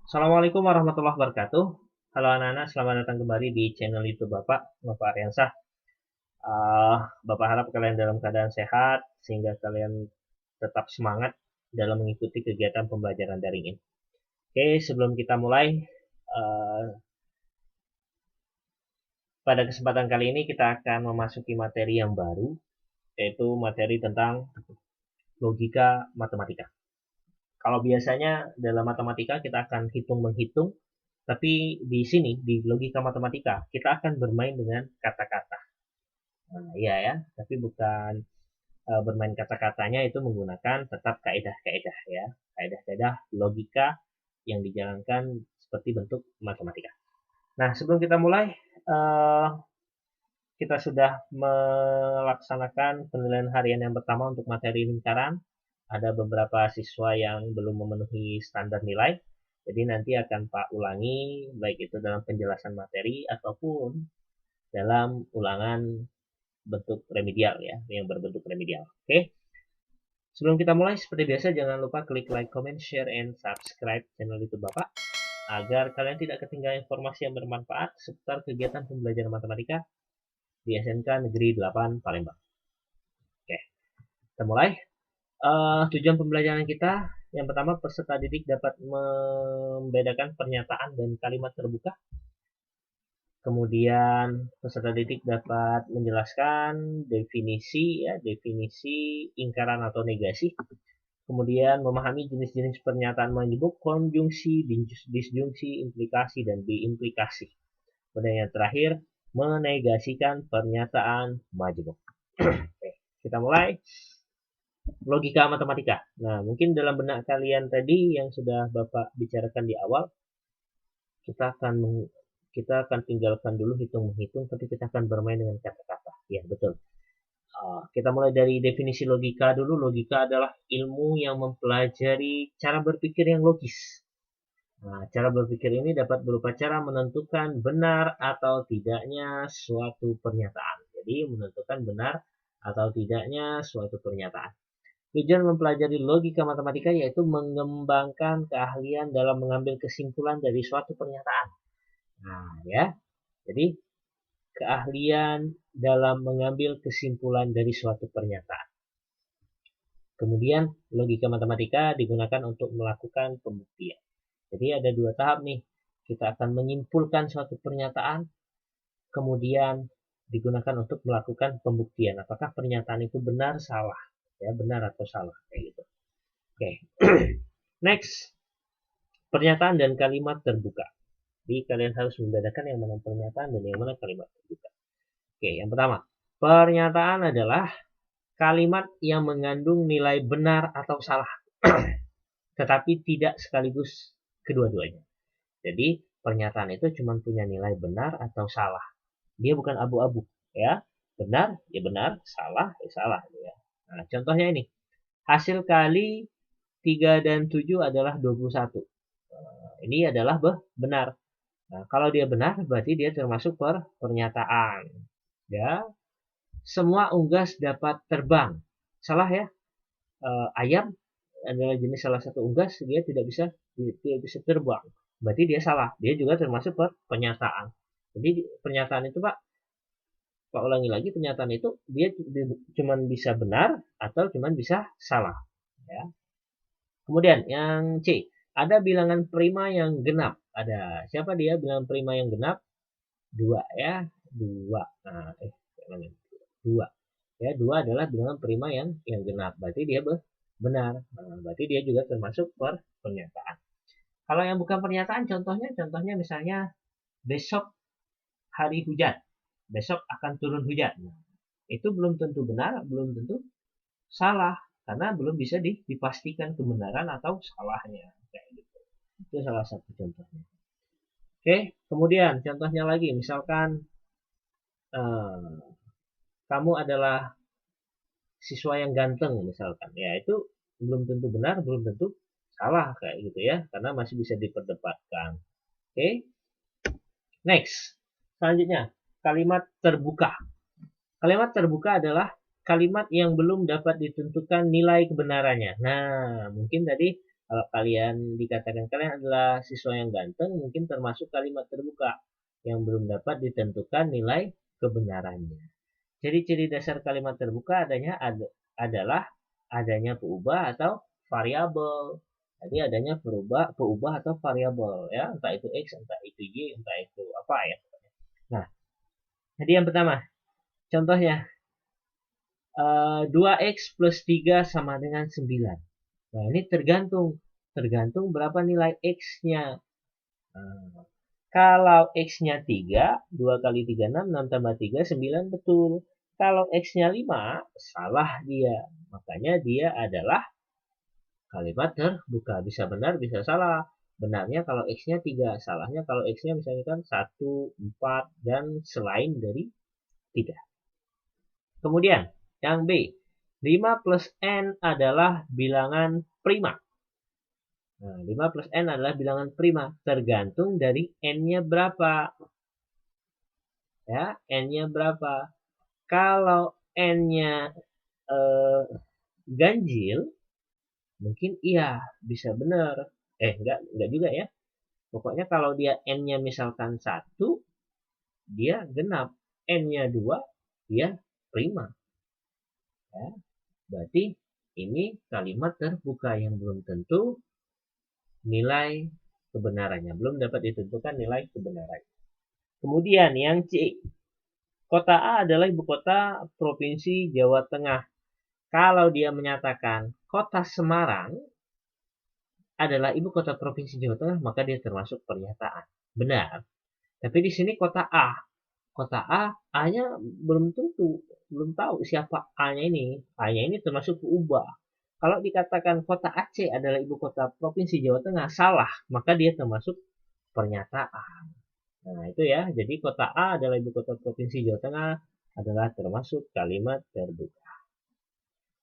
Assalamualaikum warahmatullahi wabarakatuh. Halo anak-anak, selamat datang kembali di channel YouTube Bapak Aryansah. Bapak harap kalian dalam keadaan sehat sehingga kalian tetap semangat dalam mengikuti kegiatan pembelajaran daring ini. Oke, sebelum kita mulai, uh, pada kesempatan kali ini kita akan memasuki materi yang baru, yaitu materi tentang logika matematika. Kalau biasanya dalam matematika kita akan hitung-menghitung, tapi di sini di logika matematika kita akan bermain dengan kata-kata. Nah, iya ya, tapi bukan bermain kata-katanya itu menggunakan tetap kaidah-kaidah ya, kaidah-kaidah logika yang dijalankan seperti bentuk matematika. Nah, sebelum kita mulai, uh, kita sudah melaksanakan penilaian harian yang pertama untuk materi lingkaran. Ada beberapa siswa yang belum memenuhi standar nilai, jadi nanti akan Pak ulangi, baik itu dalam penjelasan materi ataupun dalam ulangan bentuk remedial ya, yang berbentuk remedial. Oke. Sebelum kita mulai, seperti biasa jangan lupa klik like, comment, share, and subscribe channel YouTube Bapak agar kalian tidak ketinggalan informasi yang bermanfaat seputar kegiatan pembelajaran matematika di SMK Negeri 8 Palembang. Oke, kita mulai. Tujuan pembelajaran kita yang pertama, peserta didik dapat membedakan pernyataan dan kalimat terbuka. Kemudian peserta didik dapat menjelaskan definisi ingkaran atau negasi. Kemudian memahami jenis-jenis pernyataan majemuk, konjungsi, disjungsi, implikasi, dan biimplikasi. Kemudian yang terakhir, menegasikan pernyataan majemuk. Oke, kita mulai. Logika matematika. Nah, mungkin dalam benak kalian tadi yang sudah Bapak bicarakan di awal, kita akan tinggalkan dulu hitung-menghitung, tapi kita akan bermain dengan kata-kata. Ya, betul. Kita mulai dari definisi logika dulu. Logika adalah ilmu yang mempelajari cara berpikir yang logis. Nah, cara berpikir ini dapat berupa cara menentukan benar atau tidaknya suatu pernyataan. Jadi, menentukan benar atau tidaknya suatu pernyataan. Tujuan mempelajari logika matematika yaitu mengembangkan keahlian dalam mengambil kesimpulan dari suatu pernyataan. Nah, ya. Jadi, keahlian dalam mengambil kesimpulan dari suatu pernyataan. Kemudian, logika matematika digunakan untuk melakukan pembuktian. Jadi, ada dua tahap nih. Kita akan menyimpulkan suatu pernyataan, kemudian digunakan untuk melakukan pembuktian. Apakah pernyataan itu benar, salah? Ya, benar atau salah. Kayak gitu. Oke. Next. Pernyataan dan kalimat terbuka. Jadi kalian harus membedakan yang mana pernyataan dan yang mana kalimat terbuka. Oke, yang pertama, pernyataan adalah kalimat yang mengandung nilai benar atau salah, tetapi tidak sekaligus kedua-duanya. Jadi pernyataan itu cuma punya nilai benar atau salah. Dia bukan abu-abu, ya. Benar, ya benar, salah, ya salah. Ya. Nah, contohnya ini, hasil kali 3 dan 7 adalah 21. Ini adalah benar. Nah, kalau dia benar berarti dia termasuk pernyataan. Ya, semua unggas dapat terbang. Salah ya? Ayam adalah jenis salah satu unggas, dia tidak bisa terbang. Berarti dia salah. Dia juga termasuk pernyataan. Jadi pernyataan itu Pak ulangi lagi, pernyataan itu dia cuma bisa benar atau cuma bisa salah. Ya. Kemudian yang C, ada bilangan prima yang genap. Ada siapa dia bilangan prima yang genap? 2 ya, 2. Nah, dua. Ya, 2 adalah bilangan prima yang genap. Berarti dia benar. Nah, berarti dia juga termasuk pernyataan. Kalau yang bukan pernyataan, contohnya misalnya besok hari hujan. Besok akan turun hujan. Nah, itu belum tentu benar, belum tentu salah karena belum bisa dipastikan kebenaran atau salahnya. Kayak gitu. Itu salah satu contohnya. Oke, kemudian contohnya lagi, misalkan kamu adalah siswa yang ganteng misalkan, ya itu belum tentu benar, belum tentu salah kayak gitu ya, karena masih bisa diperdebatkan. Oke, next, selanjutnya kalimat terbuka. Kalimat terbuka adalah kalimat yang belum dapat ditentukan nilai kebenarannya. Nah, mungkin tadi Kalau kalian dikatakan kalian adalah siswa yang ganteng, mungkin termasuk kalimat terbuka yang belum dapat ditentukan nilai kebenarannya. Ciri-ciri dasar kalimat terbuka adalah adanya peubah atau variabel. Jadi adanya peubah atau variabel ya, entah itu x, entah itu y, entah itu apa ya. Nah, jadi yang pertama, contohnya 2x plus 3 sama dengan 9. Nah, ini tergantung berapa nilai x-nya. Nah, kalau x-nya 3, 2 kali 3, 6, 6 tambah 3, 9 betul. Kalau x-nya 5, salah dia. Makanya dia adalah kalimat terbuka. Bisa benar, bisa salah. Benarnya kalau x-nya 3, salahnya kalau x-nya misalkan 1, 4, dan selain dari 3. Kemudian, yang B. 5 plus n adalah bilangan prima. Nah, 5 plus n adalah bilangan prima. Tergantung dari n-nya berapa. Ya, n-nya berapa. Kalau n-nya ganjil, mungkin iya, bisa benar. Enggak juga ya. Pokoknya kalau dia n-nya misalkan 1, dia genap. N-nya 2, dia prima. Ya, berarti ini kalimat terbuka yang belum tentu nilai kebenarannya. Belum dapat ditentukan nilai kebenarannya. Kemudian yang C. Kota A adalah ibu kota Provinsi Jawa Tengah. Kalau dia menyatakan kota Semarang adalah ibu kota Provinsi Jawa Tengah, maka dia termasuk pernyataan. Benar. Tapi di sini kota A. Kota A, A-nya belum tentu. Belum tahu siapa A-nya ini. A-nya ini termasuk peubah. Kalau dikatakan kota Aceh adalah ibu kota Provinsi Jawa Tengah, salah. Maka dia termasuk pernyataan. Nah, itu ya. Jadi kota A adalah ibu kota Provinsi Jawa Tengah adalah termasuk kalimat terbuka.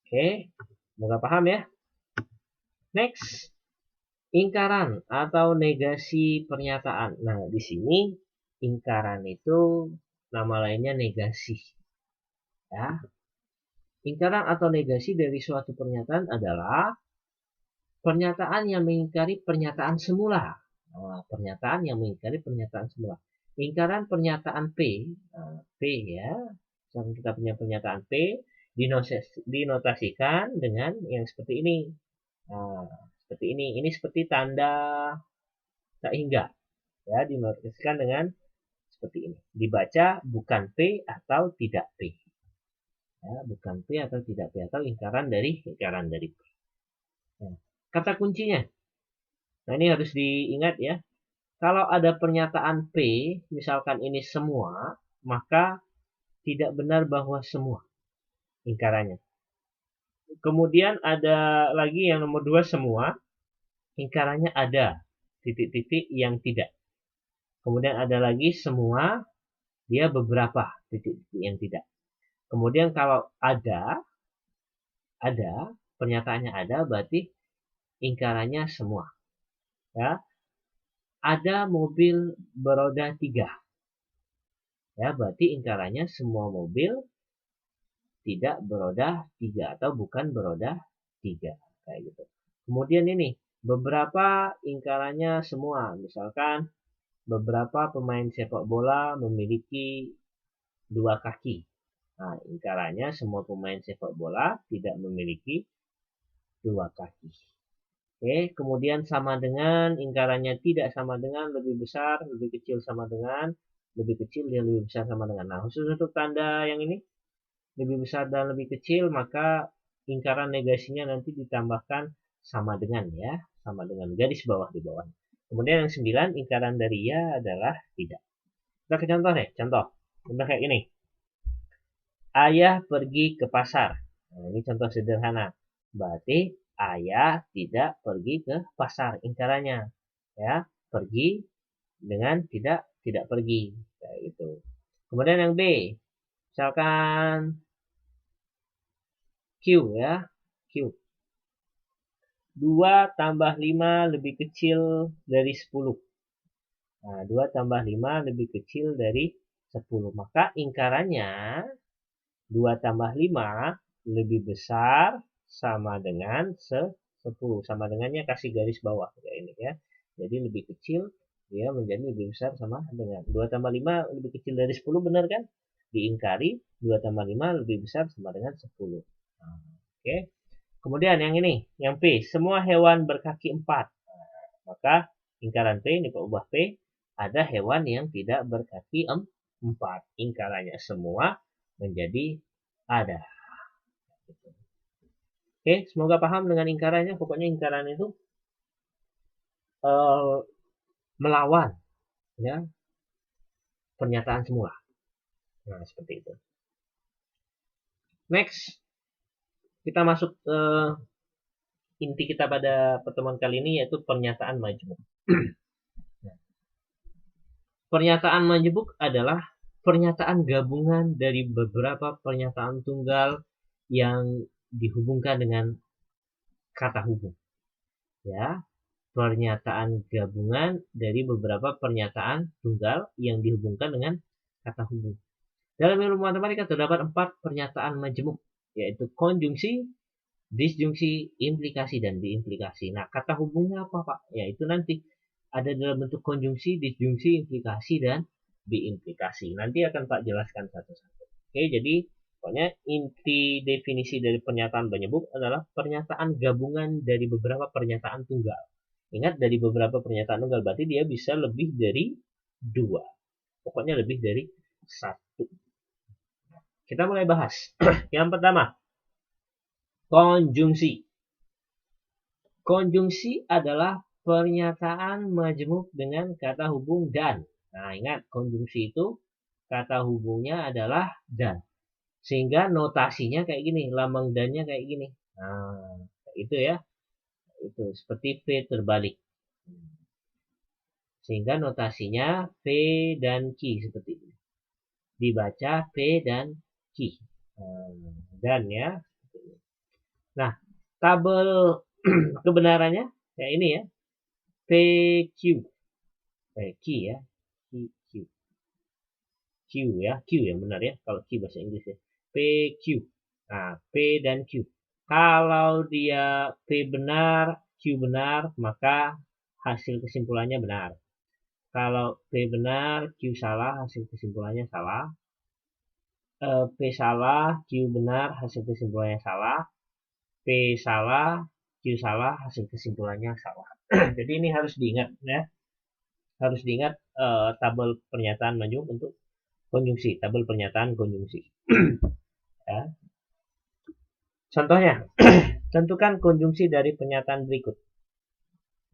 Oke, semoga paham ya. Next, ingkaran atau negasi pernyataan. Nah, di sini ingkaran itu nama lainnya negasi. Ya. Ingkaran atau negasi dari suatu pernyataan adalah pernyataan yang mengingkari pernyataan semula. Nah, pernyataan yang mengingkari pernyataan semula. Ingkaran pernyataan P, P ya, misalkan kita punya pernyataan P, dinotasikan dengan yang seperti ini. Nah, seperti ini. Ini seperti tanda tak hingga. Ya, dinotasikan dengan seperti ini. Dibaca bukan P atau tidak P. Ya, bukan P atau tidak P atau ingkaran dari P. Nah, kata kuncinya. Nah, ini harus diingat ya. Kalau ada pernyataan P, misalkan ini semua, maka tidak benar bahwa semua ingkarannya. Kemudian ada lagi yang nomor 2 semua, ingkarannya ada titik-titik yang tidak. Kemudian ada lagi semua, dia beberapa titik-titik yang tidak. Kemudian kalau ada, pernyataannya ada, berarti ingkarannya semua. Ya, ada mobil beroda 3. Ya, berarti ingkarannya semua mobil tidak beroda 3 atau bukan beroda 3. Kayak gitu. Kemudian ini, beberapa ingkarannya semua. Misalkan beberapa pemain sepak bola memiliki 2 kaki. Nah, ingkarannya semua pemain sepak bola tidak memiliki 2 kaki. Oke, kemudian sama dengan, ingkarannya tidak sama dengan, lebih besar, lebih kecil sama dengan, lebih kecil dan lebih besar sama dengan. Nah, khusus untuk tanda yang ini, lebih besar dan lebih kecil, maka ingkaran negasinya nanti ditambahkan sama dengan ya, sama dengan garis bawah di bawah. Kemudian yang 9, ingkaran dari ya adalah tidak. Kita ke contoh deh, contoh kayak ini. Ayah pergi ke pasar. Nah, ini contoh sederhana. Berarti ayah tidak pergi ke pasar, ingkarannya. Ya, pergi dengan tidak pergi. Kayak gitu. Kemudian yang B. Misalkan Q ya. Q. 2 tambah 5 lebih kecil dari 10. Nah, 2 tambah 5 lebih kecil dari 10. Maka ingkarannya 2 tambah 5 lebih besar sama dengan 10. 10. Sama dengannya kasih garis bawah kayak ini ya. Jadi lebih kecil dia menjadi lebih besar sama dengan 2 tambah 5 lebih kecil dari 10, benar kan? Diingkari 2 tambah 5 lebih besar sama dengan 10. Nah, oke. Kemudian yang ini, yang P, semua hewan berkaki 4. Nah, maka ingkaran P, ini Pak ubah P, ada hewan yang tidak berkaki 4. Ingkarannya semua menjadi ada. Oke, semoga paham dengan ingkarannya. Pokoknya ingkaran itu melawan ya pernyataan semula. Nah, seperti itu. Next, kita masuk ke inti kita pada pertemuan kali ini, yaitu pernyataan majmuk. Pernyataan majmuk adalah pernyataan gabungan dari beberapa pernyataan tunggal yang dihubungkan dengan kata hubung. Ya, pernyataan gabungan dari beberapa pernyataan tunggal yang dihubungkan dengan kata hubung. Dalam ilmu matematika terdapat 4 pernyataan majmuk, yaitu konjungsi, disjungsi, implikasi, dan biimplikasi. Nah, kata hubungnya apa, Pak? Yaitu nanti ada dalam bentuk konjungsi, disjungsi, implikasi, dan biimplikasi. Nanti akan Pak jelaskan satu-satu. Oke, jadi pokoknya inti definisi dari pernyataan majmuk adalah pernyataan gabungan dari beberapa pernyataan tunggal. Ingat, dari beberapa pernyataan tunggal berarti dia bisa lebih dari 2. Pokoknya lebih dari 1. Kita mulai bahas. Yang pertama, konjungsi. Konjungsi adalah pernyataan majmuk dengan kata hubung dan. Nah, ingat, konjungsi itu kata hubungnya adalah dan. Sehingga notasinya kayak gini, lambang dannya kayak gini. Nah, itu ya. Itu seperti V terbalik. Sehingga notasinya V dan Q seperti ini. Dibaca V dan Q. Dan ya. Nah, tabel kebenarannya kayak ini ya. PQ. Q ya. Q. Q ya. Q yang benar ya. Kalau Q bahasa Inggris ya. PQ. Nah, P dan Q. Kalau dia P benar, Q benar, maka hasil kesimpulannya benar. Kalau P benar, Q salah, hasil kesimpulannya salah. P salah, Q benar, hasil kesimpulannya salah. P salah, Q salah, hasil kesimpulannya salah. Jadi ini harus diingat ya. Harus diingat tabel pernyataan majmuk untuk konjungsi, tabel pernyataan konjungsi. Ya. Contohnya, tentukan konjungsi dari pernyataan berikut.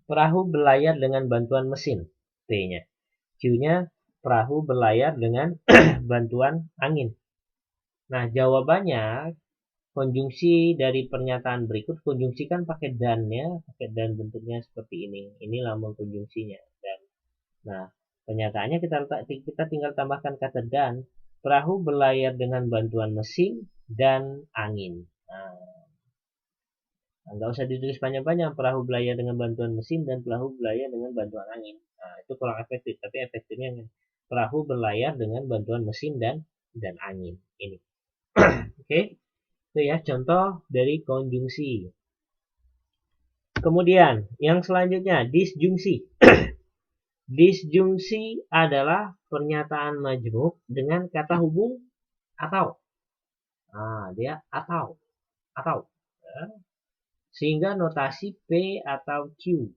Perahu berlayar dengan bantuan mesin, P-nya. Q-nya, perahu berlayar dengan bantuan angin. Nah, jawabannya konjungsi dari pernyataan berikut, konjungsi kan pakai dan ya, pakai dan bentuknya seperti ini. Ini lambang konjungsinya. Dan, nah, pernyataannya kita tinggal tambahkan kata dan. Perahu berlayar dengan bantuan mesin dan angin. Nah, nggak usah ditulis panjang-panjang, perahu berlayar dengan bantuan mesin dan perahu berlayar dengan bantuan angin. Nah, itu kurang efektif, tapi efektifnya perahu berlayar dengan bantuan mesin dan angin. Ini. Oke. Itu ya contoh dari konjungsi. Kemudian yang selanjutnya disjungsi. Disjungsi adalah pernyataan majmuk dengan kata hubung atau. Nah, dia atau. Ya. Sehingga notasi P atau Q.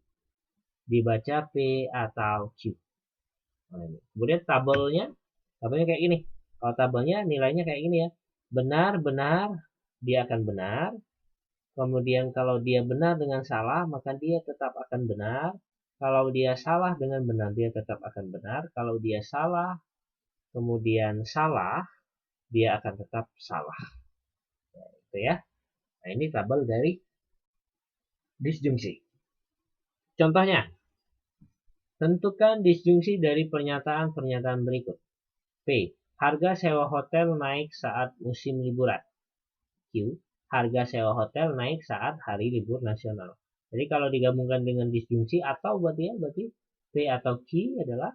Dibaca P atau Q. Nah, ini. Kemudian tabelnya kayak gini. Kalau tabelnya nilainya kayak gini ya. Benar, dia akan benar. Kemudian kalau dia benar dengan salah, maka dia tetap akan benar. Kalau dia salah dengan benar, dia tetap akan benar. Kalau dia salah, kemudian salah, dia akan tetap salah. Nah, itu ya. Nah, ini tabel dari disjungsi. Contohnya, tentukan disjungsi dari pernyataan-pernyataan berikut. P. Harga sewa hotel naik saat musim liburan. Q. Harga sewa hotel naik saat hari libur nasional. Jadi kalau digabungkan dengan disjungsi atau berarti P atau Q adalah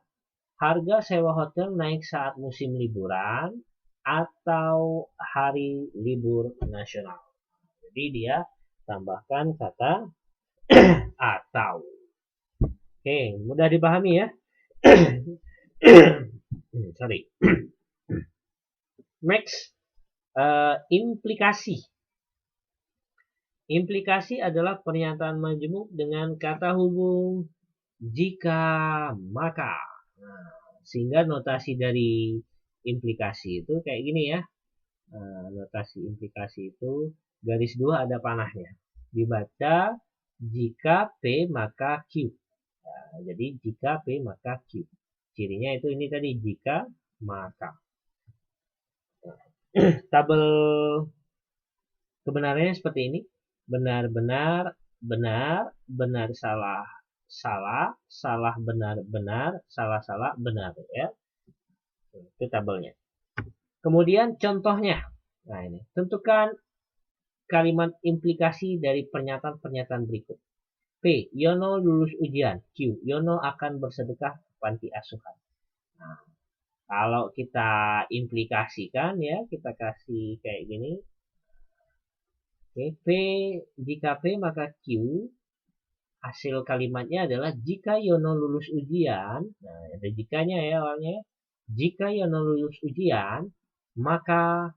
harga sewa hotel naik saat musim liburan atau hari libur nasional. Jadi dia tambahkan kata atau. Oke, mudah dipahami ya. Sorry. Next, implikasi. Implikasi adalah pernyataan majemuk dengan kata hubung jika, maka. Nah, sehingga notasi dari implikasi itu kayak gini ya. Notasi implikasi itu garis 2 ada panahnya. Dibaca jika P maka Q. Nah, jadi jika P maka Q. Cirinya itu ini tadi jika maka. Tabel kebenarannya seperti ini. Benar-benar, benar, benar salah, salah, salah benar, benar, salah, salah benar ya. Itu tabelnya. Kemudian contohnya. Nah ini, tentukan kalimat implikasi dari pernyataan-pernyataan berikut. P. Yono lulus ujian. Q. Yono akan bersedekah ke panti asuhan. Nah, kalau kita implikasikan ya, kita kasih kayak gini. Oke, P, jika P maka Q, hasil kalimatnya adalah jika Yono lulus ujian. Nah, ada jikanya ya awalnya. Jika Yono lulus ujian, maka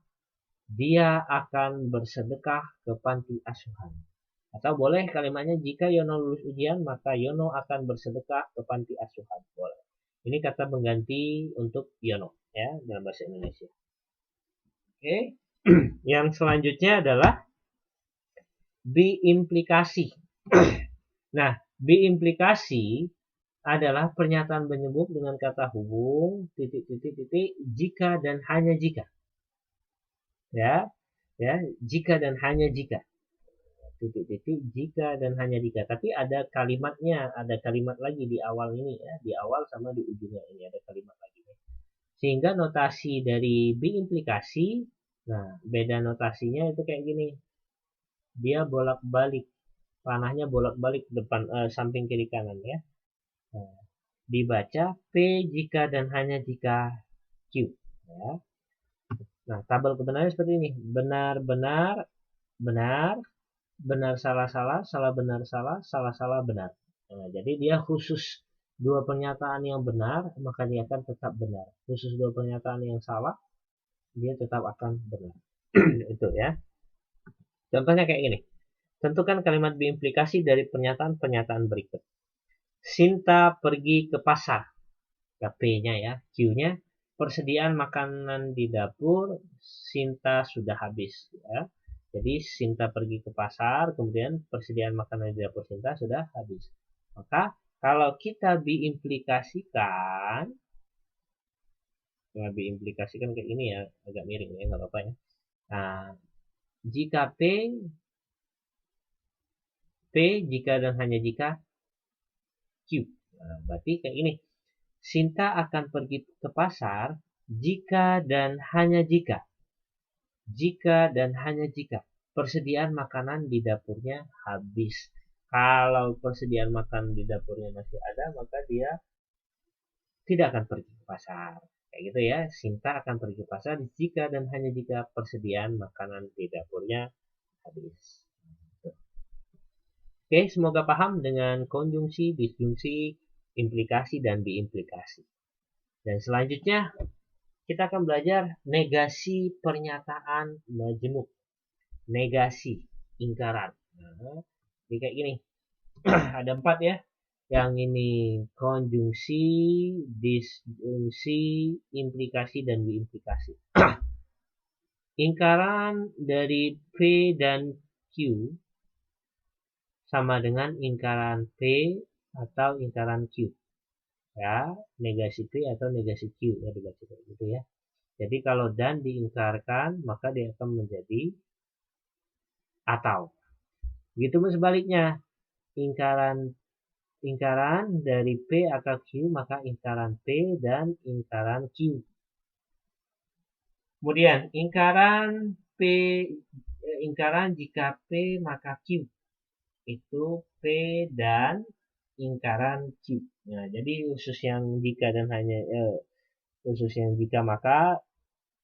dia akan bersedekah ke panti asuhan. Atau boleh kalimatnya jika Yono lulus ujian, maka Yono akan bersedekah ke panti asuhan. Boleh. Ini kata pengganti untuk Yono ya dalam bahasa Indonesia. Oke. Yang selanjutnya adalah biimplikasi. Nah, biimplikasi adalah pernyataan penyebut dengan kata hubung titik jika dan hanya jika. Ya, jika dan hanya jika. Titik jika dan hanya jika. Tapi ada kalimatnya, ada kalimat lagi di awal ini ya, di awal sama di ujungnya ini ada kalimat lagi. Sehingga notasi dari biimplikasi, nah beda notasinya itu kayak gini. Dia bolak-balik, panahnya bolak-balik depan samping kiri kanan ya. Nah, dibaca P jika dan hanya jika Q ya. Nah, tabel kebenaran seperti ini. Benar, benar, benar, benar, salah, salah, salah, benar, salah, salah, salah, benar. Nah, jadi dia khusus dua pernyataan yang benar, maka dia akan tetap benar. Khusus dua pernyataan yang salah, dia tetap akan benar. Itu ya. Contohnya kayak gini. Tentukan kalimat biimplikasi dari pernyataan-pernyataan berikut. Sinta pergi ke pasar. P-nya ya, Q-nya persediaan makanan di dapur Sinta sudah habis ya. Jadi Sinta pergi ke pasar, kemudian persediaan makanan di dapur Sinta sudah habis. Maka kalau kita biimplikasikan, biimplikasikan kayak ini ya, agak miring ya, nggak apa-apa ya. Nah, jika P jika dan hanya jika Q. Nah, berarti kayak ini. Sinta akan pergi ke pasar jika dan hanya jika. Jika dan hanya jika persediaan makanan di dapurnya habis. Kalau persediaan makanan di dapurnya masih ada, maka dia tidak akan pergi ke pasar. Kayak gitu ya. Sinta akan pergi ke pasar jika dan hanya jika persediaan makanan di dapurnya habis. Oke, semoga paham dengan konjungsi, disjungsi, implikasi, dan biimplikasi. Dan selanjutnya, kita akan belajar negasi pernyataan majemuk. Negasi, ingkaran. Nah, jadi kayak gini. Ada 4 ya. Yang ini konjungsi, disjungsi, implikasi, dan biimplikasi. Ingkaran dari P dan Q sama dengan ingkaran P atau ingkaran Q. Ya, negasi P atau negasi Q ya dibaca gitu ya. Jadi kalau dan diingkarkan maka dia akan menjadi atau. Begitu pun sebaliknya. Ingkaran dari P atau Q maka ingkaran P dan ingkaran Q. Kemudian ingkaran jika P maka Q. Itu P dan ingkaran Q. Nah, jadi khusus yang jika dan hanya khusus yang jika maka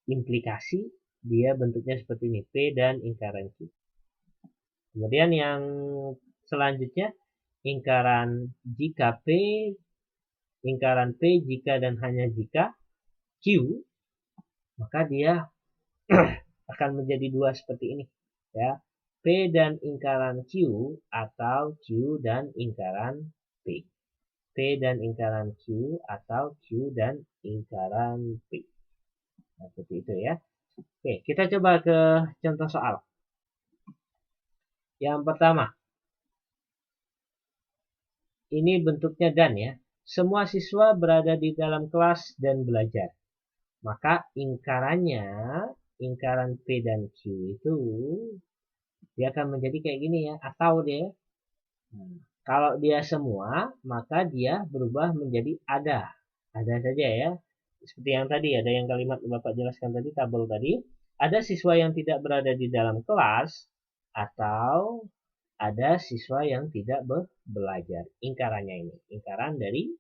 implikasi dia bentuknya seperti ini P dan ingkaran Q. Kemudian yang Selanjutnya, lingkaran jika P, lingkaran P jika dan hanya jika Q, maka dia akan menjadi dua seperti ini. Ya, P dan lingkaran Q atau Q dan lingkaran P. P dan lingkaran Q atau Q dan lingkaran P. Nah, seperti itu ya. Oke, kita coba ke contoh soal. Yang pertama, ini bentuknya dan ya. Semua siswa berada di dalam kelas dan belajar. Maka lingkarannya, lingkaran P dan Q itu, dia akan menjadi kayak gini ya. Atau dia, kalau dia semua, maka dia berubah menjadi ada. Ada saja ya. Seperti yang tadi, ada yang kalimat Bapak jelaskan tadi, tabel tadi. Ada siswa yang tidak berada di dalam kelas, atau ada siswa yang tidak belajar. Lingkarannya ini, lingkaran dari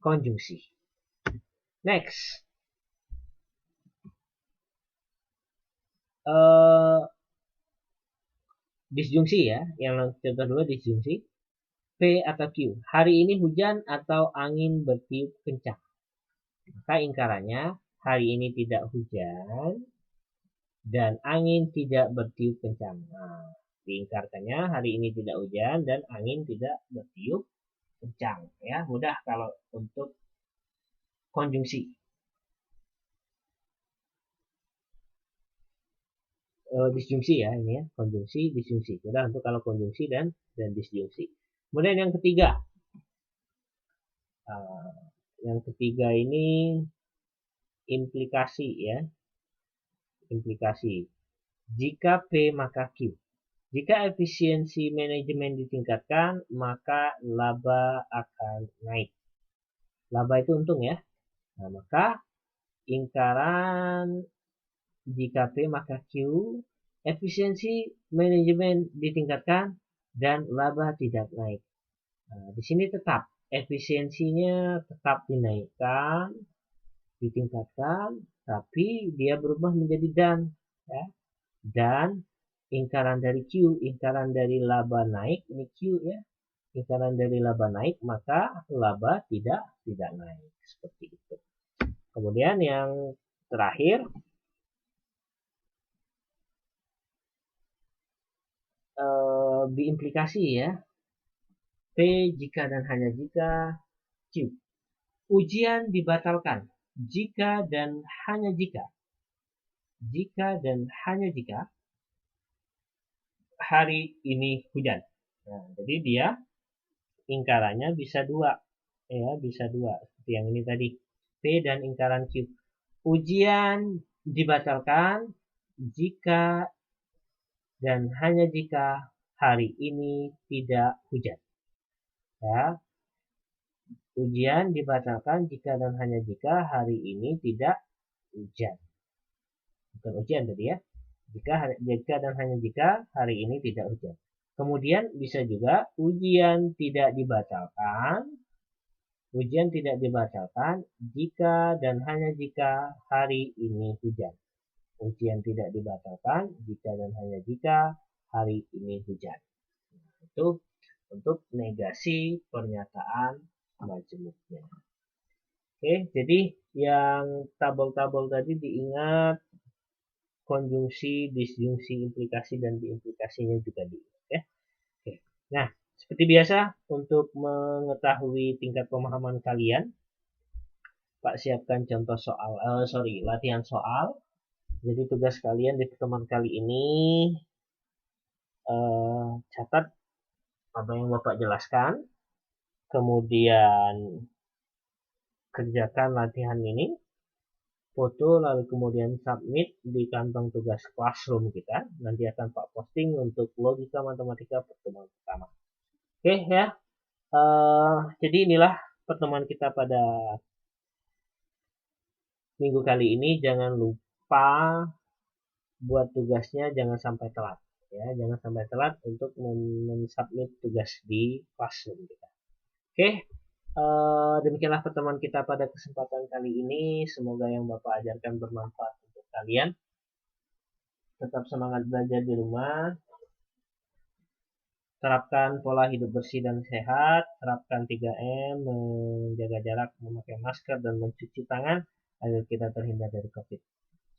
konjungsi. Next. Disjungsi ya. Yang contoh dua disjungsi. P atau Q. Hari ini hujan atau angin bertiup kencang. Maka lingkarannya, hari ini tidak hujan dan angin tidak bertiup kencang. Nah, diingkarkannya hari ini tidak hujan dan angin tidak bertiup kencang. Ya, mudah kalau untuk konjungsi. Disjungsi ya ini ya, konjungsi, disjungsi. Mudah untuk kalau konjungsi dan disjungsi. Kemudian yang ketiga. Yang ketiga ini implikasi ya. Implikasi. Jika P maka Q. Jika efisiensi manajemen ditingkatkan, maka laba akan naik. Laba itu untung ya. Nah, maka lingkaran jika P maka Q, efisiensi manajemen ditingkatkan dan laba tidak naik. Nah, di sini tetap efisiensinya tetap dinaikkan, ditingkatkan, tapi dia berubah menjadi dan. Ya. Dan lingkaran dari Q, lingkaran dari laba naik, ini Q ya. Lingkaran dari laba naik, maka laba tidak naik. Seperti itu. Kemudian yang terakhir, diimplikasi ya. P jika dan hanya jika Q. Ujian dibatalkan jika dan hanya jika. Jika dan hanya jika hari ini hujan. Nah, jadi dia lingkarannya bisa dua. Ya, bisa dua. Seperti yang ini tadi. P dan lingkaran Q. Ujian dibatalkan jika dan hanya jika hari ini tidak hujan. Ya. Ujian dibatalkan jika dan hanya jika hari ini tidak hujan. Bukan ujian tadi ya. Jika dan hanya jika hari ini tidak hujan. Kemudian bisa juga ujian tidak dibatalkan. Ujian tidak dibatalkan jika dan hanya jika hari ini hujan. Ujian tidak dibatalkan jika dan hanya jika hari ini hujan. Itu untuk negasi pernyataan majemuknya. Oke, jadi yang tabel-tabel tadi diingat, konjungsi, disjungsi, implikasi, dan diimplikasinya juga diingat ya. Oke. Nah, seperti biasa untuk mengetahui tingkat pemahaman kalian, Pak siapkan contoh soal, latihan soal. Jadi tugas kalian di pertemuan kali ini catat apa yang Bapak jelaskan, kemudian kerjakan latihan ini, foto lalu kemudian submit di kantong tugas classroom kita. Nanti akan Pak posting untuk logika matematika pertemuan pertama. Oke ya. Jadi inilah pertemuan kita pada minggu kali ini. Jangan lupa buat tugasnya, jangan sampai telat ya, jangan sampai telat untuk mensubmit tugas di classroom kita. Oke. Demikianlah pertemuan kita pada kesempatan kali ini. Semoga yang Bapak ajarkan bermanfaat untuk kalian. Tetap semangat belajar di rumah. Terapkan pola hidup bersih dan sehat, terapkan 3M, menjaga jarak, memakai masker, dan mencuci tangan agar kita terhindar dari COVID.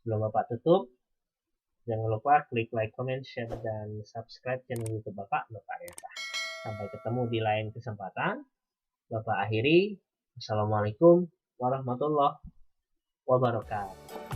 Sebelum Bapak tutup, jangan lupa klik like, comment, share, dan subscribe channel YouTube Bapak Reza. Sampai ketemu di lain kesempatan. Bapak akhiri. Assalamualaikum warahmatullahi wabarakatuh.